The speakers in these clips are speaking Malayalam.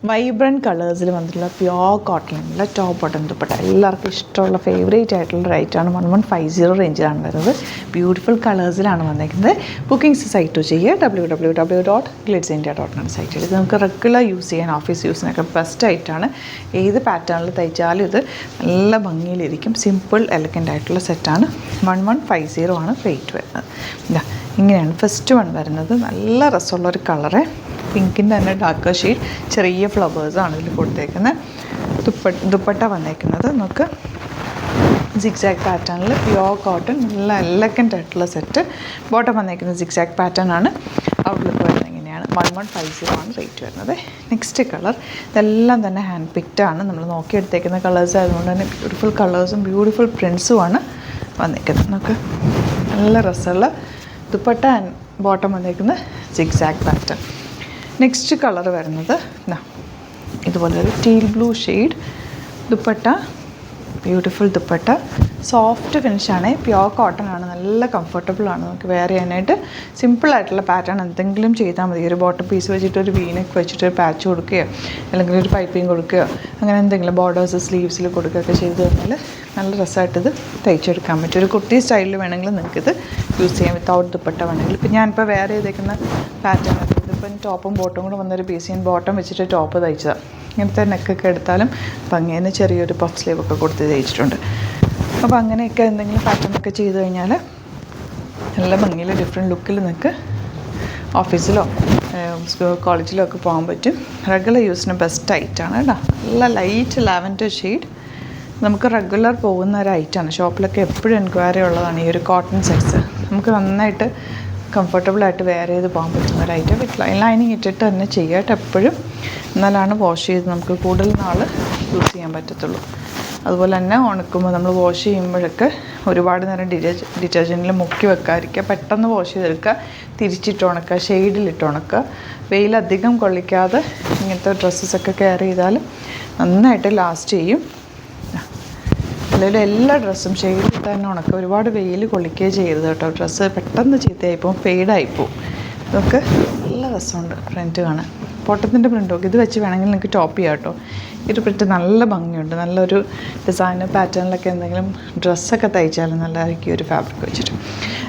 വൈബ്രൻറ്റ് കളേഴ്സിൽ വന്നിട്ടുള്ള പ്യോർ കോട്ടണിലുള്ള ടോപ്പ് ബോട്ടം ദുപ്പട്ട എല്ലാവർക്കും ഇഷ്ടമുള്ള ഫേവറേറ്റ് ആയിട്ടുള്ള റേറ്റാണ് 1150 റേഞ്ചിലാണ് വരുന്നത്. ബ്യൂട്ടിഫുൾ കളേഴ്സിലാണ് വന്നിരിക്കുന്നത്. ബുക്കിംഗ്സ് സൈറ്റ് ചെയ്യുക www.glitzindia.com സൈറ്റിൽ. ഇത് നമുക്ക് റെഗുലർ യൂസ് ചെയ്യാൻ ഓഫീസ് യൂസിനൊക്കെ ബെസ്റ്റ് ആയിട്ടാണ്. ഏത് പാറ്റേണിൽ തയ്ച്ചാലും ഇത് നല്ല ഭംഗിയിലിരിക്കും. സിമ്പിൾ എലഗൻ്റ് ആയിട്ടുള്ള സെറ്റാണ്. 1150 ആണ് റേറ്റ് വരുന്നത്. ഇതാ ഇങ്ങനെയാണ് ഫസ്റ്റ് വൺ വരുന്നത്. നല്ല രസമുള്ളൊരു കളറ്, പിങ്കിൻ്റെ തന്നെ ഡാർക്ക് ഷെയ്ഡ്, ചെറിയ ഫ്ലവേഴ്സാണ് ഇതിൽ കൊടുത്തേക്കുന്നത്. ദുപ്പട്ട വന്നേക്കുന്നത് നമുക്ക് സിക്സാക് പാറ്റേണിൽ പ്യോർ കോട്ടൺ, നല്ല എലഗൻ്റ് ആയിട്ടുള്ള സെറ്റ്. ബോട്ടം വന്നേക്കുന്നത് സിക്സാക് പാറ്റേൺ ആണ്. ഔട്ട്ലുക്ക് വരുന്നത് ഇങ്ങനെയാണ്. 1150 ആണ് റേറ്റ് വരുന്നത്. നെക്സ്റ്റ് കളർ, ഇതെല്ലാം തന്നെ ഹാൻഡ് പിക്ഡ് ആണ്. നമ്മൾ നോക്കിയെടുത്തേക്കുന്ന കളേഴ്സ് ആയതുകൊണ്ട് തന്നെ ബ്യൂട്ടിഫുൾ കളേഴ്സും ബ്യൂട്ടിഫുൾ പ്രിൻസുമാണ് വന്നേക്കുന്നത്. നമുക്ക് നല്ല രസമുള്ള ദുപ്പട്ട ആൻഡ് ബോട്ടം വന്നേക്കുന്നത് സിക്സാക് പാറ്റേൺ. നെക്സ്റ്റ് കളർ വരുന്നത് ഇതുപോലൊരു teal blue shade dupatta. Beautiful dupatta, soft ഫിനിഷാണ്, പ്യോർ കോട്ടൺ ആണ്, നല്ല കംഫർട്ടബിളാണ്. നമുക്ക് വെയർ ചെയ്യാനായിട്ട് സിമ്പിളായിട്ടുള്ള പാറ്റേൺ എന്തെങ്കിലും ചെയ്താൽ മതി. ഒരു ബോട്ടം പീസ് വെച്ചിട്ട് ഒരു വീനെക്ക് വെച്ചിട്ട് ഒരു പാച്ച് കൊടുക്കുകയോ അല്ലെങ്കിൽ ഒരു പൈപ്പിംഗ് കൊടുക്കുകയോ അങ്ങനെ എന്തെങ്കിലും ബോർഡേഴ്സ് സ്ലീവ്സിൽ കൊടുക്കുകയൊക്കെ ചെയ്ത് കഴിഞ്ഞാൽ നല്ല രസമായിട്ടിത് തയ്ച്ചെടുക്കാൻ പറ്റും. ഒരു കുട്ടി സ്റ്റൈലിൽ വേണമെങ്കിൽ നിങ്ങൾക്കിത് യൂസ് ചെയ്യാം. വിത്തൗട്ട് ദുപ്പട്ട വേണമെങ്കിൽ. ഇപ്പം ഞാനിപ്പോൾ വെയർ ചെയ്തേക്കുന്ന പാറ്റേൺ ഇതിപ്പം ടോപ്പും ബോട്ടും കൂടെ വന്നൊരു പീസ് ഞാൻ ബോട്ടം വെച്ചിട്ട് ടോപ്പ് തയ്ച്ചതാണ്. ഇങ്ങനത്തെ നെക്കൊക്കെ എടുത്താലും ഭംഗിന് ചെറിയൊരു പഫ് സ്ലീവൊക്കെ കൊടുത്ത് തയ്ച്ചിട്ടുണ്ട്. അപ്പോൾ അങ്ങനെയൊക്കെ എന്തെങ്കിലും പാറ്റേണൊക്കെ ചെയ്ത് കഴിഞ്ഞാൽ നല്ല ഭംഗിയിൽ ഡിഫറെൻറ്റ് ലുക്കിൽ നിങ്ങൾക്ക് ഓഫീസിലോ കോളേജിലോ ഒക്കെ പോകാൻ പറ്റും. റെഗുലർ യൂസിന് ബെസ്റ്റ് ഐറ്റാണ് കേട്ടോ. നല്ല ലൈറ്റ് ലാവൻഡർ ഷെയ്ഡ്, നമുക്ക് റെഗുലർ പോകുന്ന ഒരു ഐറ്റാണ്. ഷോപ്പിലൊക്കെ എപ്പോഴും എൻക്വയറി ഉള്ളതാണ് ഈ ഒരു കോട്ടൺ സെറ്റ്സ്. നമുക്ക് നന്നായിട്ട് കംഫർട്ടബിളായിട്ട് വെയർ ചെയ്ത് പോകാൻ പറ്റുന്ന ഒരു ഐറ്റം. വിത്ത് ലൈനിങ് ഇട്ടിട്ട് തന്നെ ചെയ്യാട്ട് എപ്പോഴും, എന്നാലാണ് വാഷ് ചെയ്ത് നമുക്ക് കൂടുതൽ നാൾ യൂസ് ചെയ്യാൻ പറ്റത്തുള്ളൂ. അതുപോലെ തന്നെ ഉണക്കുമ്പോൾ നമ്മൾ വാഷ് ചെയ്യുമ്പോഴൊക്കെ ഒരുപാട് നേരം ഡിറ്റർജൻറ്റിൽ മുക്കി വെക്കാതിരിക്കുക. പെട്ടെന്ന് വാഷ് ചെയ്തെടുക്കുക, തിരിച്ചിട്ട് ഉണക്കുക, ഷെയ്ഡിലിട്ട് ഉണക്കുക. വെയിലധികം കൊള്ളിക്കാതെ ഇങ്ങനത്തെ ഡ്രസ്സസൊക്കെ കെയർ ചെയ്താൽ നന്നായിട്ട് ലാസ്റ്റ് ചെയ്യും. അല്ലെങ്കിൽ എല്ലാ ഡ്രസ്സും ഷെയ്ഡിൽ തന്നെ ഉണക്കുക. ഒരുപാട് വെയിൽ കൊള്ളിക്കുകയും ചെയ്യരുത് കേട്ടോ. ഡ്രസ്സ് പെട്ടെന്ന് ചീത്തയായിപ്പോവും, ഫെയ്ഡായിപ്പോവും. ഇതൊക്കെ നല്ല രസമുണ്ട് പ്രിൻറ്റ് കാണാൻ. ബോട്ടത്തിൻ്റെ പ്രിൻ്റൊക്കെ ഇത് വെച്ച് വേണമെങ്കിൽ നിങ്ങൾക്ക് ടോപ്പ് ചെയ്യാം കേട്ടോ. ഇത് പ്രിൻറ്റ് നല്ല ഭംഗിയുണ്ട്. നല്ലൊരു ഡിസൈനർ പാറ്റേണിലൊക്കെ എന്തെങ്കിലും ഡ്രസ്സൊക്കെ തയ്ച്ചാലും നല്ലതായിരിക്കും ഒരു ഫാബ്രിക് വെച്ചിട്ട്.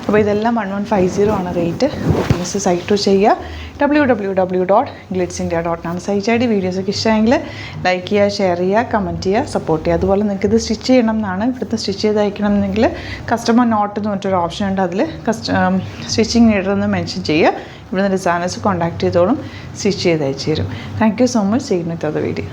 അപ്പോൾ ഇതെല്ലാം 1150 ആണ് റേറ്റ്. ബുക്കിങ്സ് സൈറ്റ് ചെയ്യുക www.glitzindia.com സൈറ്റ് ഐ ഡി. വീഡിയോസൊക്കെ ഇഷ്ടമെങ്കിൽ ലൈക്ക് ചെയ്യുക, ഷെയർ ചെയ്യുക, കമൻറ്റ് ചെയ്യുക, സപ്പോർട്ട് ചെയ്യുക. അതുപോലെ നിങ്ങൾക്ക് ഇത് സ്റ്റിച്ച് ചെയ്യണം എന്നാണ്, ഇവിടുത്തെ സ്റ്റിച്ച് ചെയ്ത് അയക്കണം എന്നെങ്കിൽ കസ്റ്റമർ നോട്ട് എന്ന് പറഞ്ഞിട്ടൊരു ഓപ്ഷൻ ഉണ്ട്. അതിൽ സ്റ്റിച്ചിങ് നീഡറെന്ന് മെൻഷൻ ചെയ്യുക. ഇവിടുന്ന് ഡിസൈനേഴ്സ് കോൺടാക്ട് ചെയ്തോളും, സ്റ്റിച്ച് ചെയ്ത് അയച്ചു തരും. Thank you so much. See you with other video.